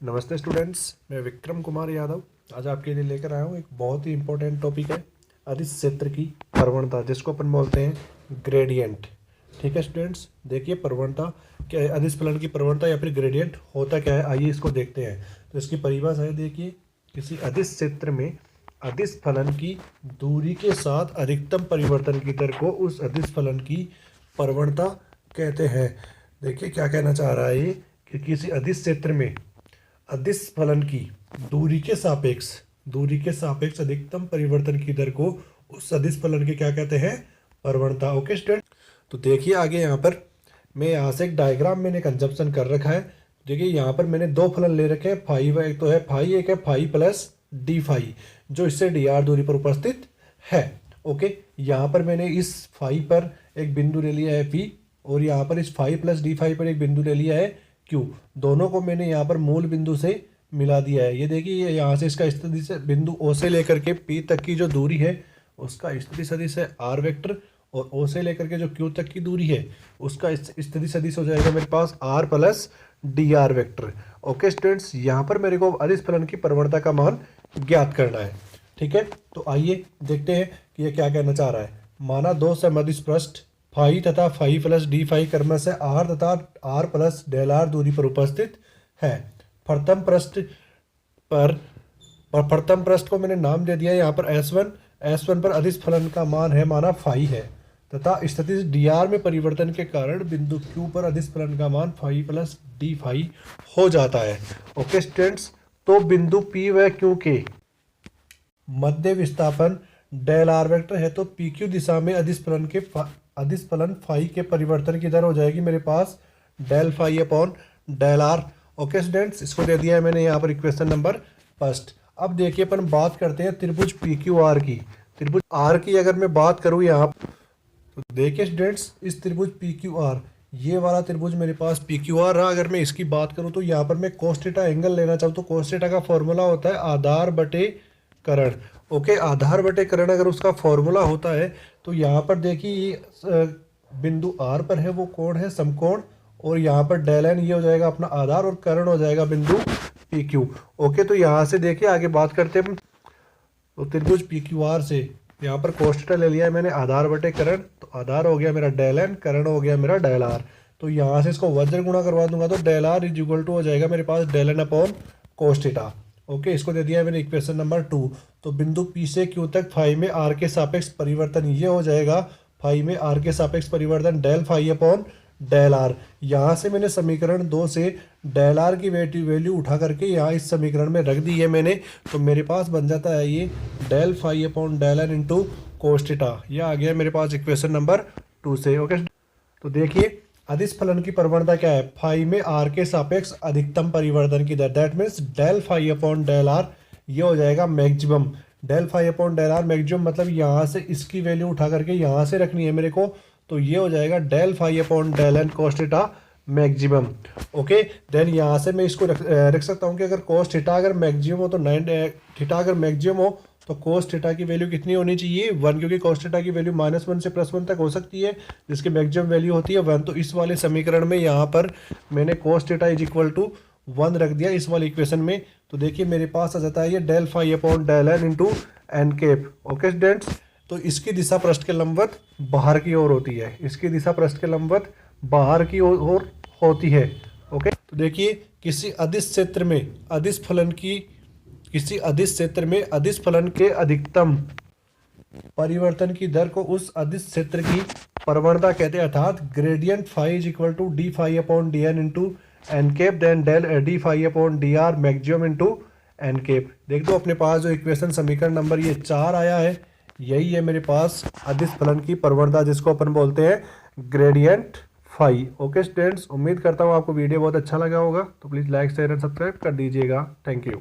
नमस्ते स्टूडेंट्स, मैं विक्रम कुमार यादव आज आपके लिए लेकर आया हूँ। एक बहुत ही इंपॉर्टेंट टॉपिक है अदिश क्षेत्र की प्रवणता, जिसको अपन बोलते हैं ग्रेडियंट। ठीक है स्टूडेंट्स, देखिए प्रवणता क्या है, अदिश फलन की प्रवणता या फिर ग्रेडियंट होता क्या है, आइए इसको देखते हैं। तो इसकी परिभाषा है, देखिए किसी अदिश क्षेत्र में अदिश फलन की दूरी के साथ अधिकतम परिवर्तन की दर को उस अदिश फलन की प्रवणता कहते हैं। देखिए क्या कहना चाह रहा है ये कि किसी अदिश क्षेत्र में अदिश फलन की दूरी के सापेक्ष अधिकतम परिवर्तन की दर को उस अदिश फलन के क्या कहते हैं, प्रवणता। ओके स्टूडेंट, तो देखिए आगे यहाँ पर मैं यहाँ से एक डायग्राम मैंने कंजप्शन कर रखा है। देखिए यहाँ पर मैंने दो फलन ले रखे हैं, फाइव एक तो है फाई, एक है फाई प्लस डी फाई, जो इससे डी आर दूरी पर उपस्थित है। ओके, यहाँ पर मैंने इस फाई पर एक बिंदु ले लिया है पी, और यहाँ पर इस फाई प्लस डी फाई पर एक बिंदु ले लिया है क्यू। दोनों को मैंने यहाँ पर मूल बिंदु से मिला दिया है। ये देखिए यहाँ से इसका स्थिति से बिंदु ओ से लेकर के पी तक की जो दूरी है उसका स्थिति सदिश है आर वेक्टर, और ओ से लेकर के जो क्यू तक की दूरी है उसका स्थिति सदिश हो जाएगा मेरे पास R plus D R vector. Okay students, यहाँ पर मेरे को अदिश फलन की प्रवणता का मान ज्ञात करना है। ठीक है, तो आइए देखते हैं कि ये क्या कहना चाह रहा है। माना दो समअदिश पृष्ठ फाई तथा फाई प्लस डी फाई क्रमश से आर तथा आर प्लस डेल आर दूरी पर उपस्थित है। प्रथम पृष्ठ को मैंने नाम दे दिया है यहाँ पर S1 पर अदिश फलन का मान है माना फाई है, तथा स्थिति डी आर में परिवर्तन के कारण बिंदु Q पर अदिश फलन का मान फाई प्लस डी फाई हो जाता है। ओके स्टूडेंट्स, तो बिंदु P व Q के मध्य विस्थापन डेल आर वेक्टर है, तो PQ दिशा में अदिश फलन फाई के परिवर्तन की दर हो जाएगी मेरे पास del phi upon del R. Okay students, इसको दे दिया है मैंने यहाँ पर इक्वेशन नंबर फर्स्ट। अब देखिए अपन बात करते हैं त्रिभुज पी क्यू आर की। त्रिभुज आर की अगर मैं बात करूँ यहाँ, तो देखिए स्टूडेंट्स इस त्रिभुज पी क्यू आर, ये वाला त्रिभुज मेरे पास पी क्यू आर रहा। अगर मैं इसकी बात करूँ तो यहाँ पर मैं कोस थीटा एंगल लेना चाहूँ तो कोस थीटा का फॉर्मूला होता है आधार बटे करण। ओके, आधार बटे करण अगर उसका फॉर्मूला होता है तो यहाँ पर देखिए ये बिंदु आर पर है वो कोण है समकोण, और यहाँ पर डेल एन ये हो जाएगा अपना आधार और कर्ण हो जाएगा बिंदु पी क्यू। ओके, तो यहाँ से देखिए आगे बात करते हैं। तो त्रिभुज पी क्यू आर से यहाँ पर कोस थीटा ले लिया है मैंने आधार बटे कर्ण, तो आधार हो गया मेरा डेल एन, कर्ण हो गया मेरा डेल आर। तो यहाँ से इसको वज्र गुणा करवा दूंगा तो del R is equal to हो जाएगा मेरे पास del N upon cos theta. Okay, इसको दे दिया है मैंने इक्वेशन नंबर 2। तो बिंदु P से Q तक फाई में R के सापेक्ष परिवर्तन ये हो जाएगा फाई में R के सापेक्ष परिवर्तन del phi upon del R. यहाँ से मैंने समीकरण 2 से डेल आर की वैल्यू उठा करके यहाँ इस समीकरण में रख दी है मैंने, तो मेरे पास बन जाता है ये del phi upon del N into cos theta. यह आ गया मेरे पास इक्वेशन नंबर 2 से। ओके, तो देखिए अदिश फलन की प्रवणता क्या है, फाई में आर के सापेक्ष अधिकतम परिवर्तन की दर, that means del phi upon del R, ये हो जाएगा maximum. Del phi upon del R maximum मतलब यहाँ से इसकी वैल्यू उठा करके यहाँ से रखनी है मेरे को, तो ये हो जाएगा del phi upon del N cos theta maximum. Okay, then यहाँ से मैं इसको रख सकता हूँ कि अगर कोस थीटा अगर मैक्सिमम हो तो 9 थीटा अगर मैक्सिमम हो तो कोस थीटा की वैल्यू कितनी होनी चाहिए 1, क्योंकि कोस थीटा की वैल्यू -1 से +1 तक हो सकती है, जिसकी मैक्सिमम वैल्यू होती है 1। तो इस वाले समीकरण में यहाँ पर मैंने cos theta is equal to 1 रख दिया इस वाले इक्वेशन में। तो देखिए मेरे पास आ जाता है ये del phi upon del N into N cap. Okay students, तो इसकी दिशा पृष्ठ के लंबवत बाहर की ओर होती है, इसकी दिशा पृष्ठ के लंबवत बाहर की ओर होती है। ओके, तो देखिए किसी अदिश क्षेत्र में अदिश फलन के अधिकतम परिवर्तन की दर को उस अदिश क्षेत्र की प्रवणता कहते हैं, अर्थात gradient phi is equal to D phi upon D N into N cap, then del D phi upon D R maximum into N cap. देख दो अपने पास जो इक्वेशन समीकरण नंबर ये 4 आया है, यही है मेरे पास अदिश फलन की प्रवणता, जिसको अपन बोलते हैं ग्रेडियंट फाई। ओके स्टूडेंट्स, उम्मीद करता हूँ आपको वीडियो बहुत अच्छा लगा होगा, तो please like share and subscribe कर दीजिएगा। Thank you.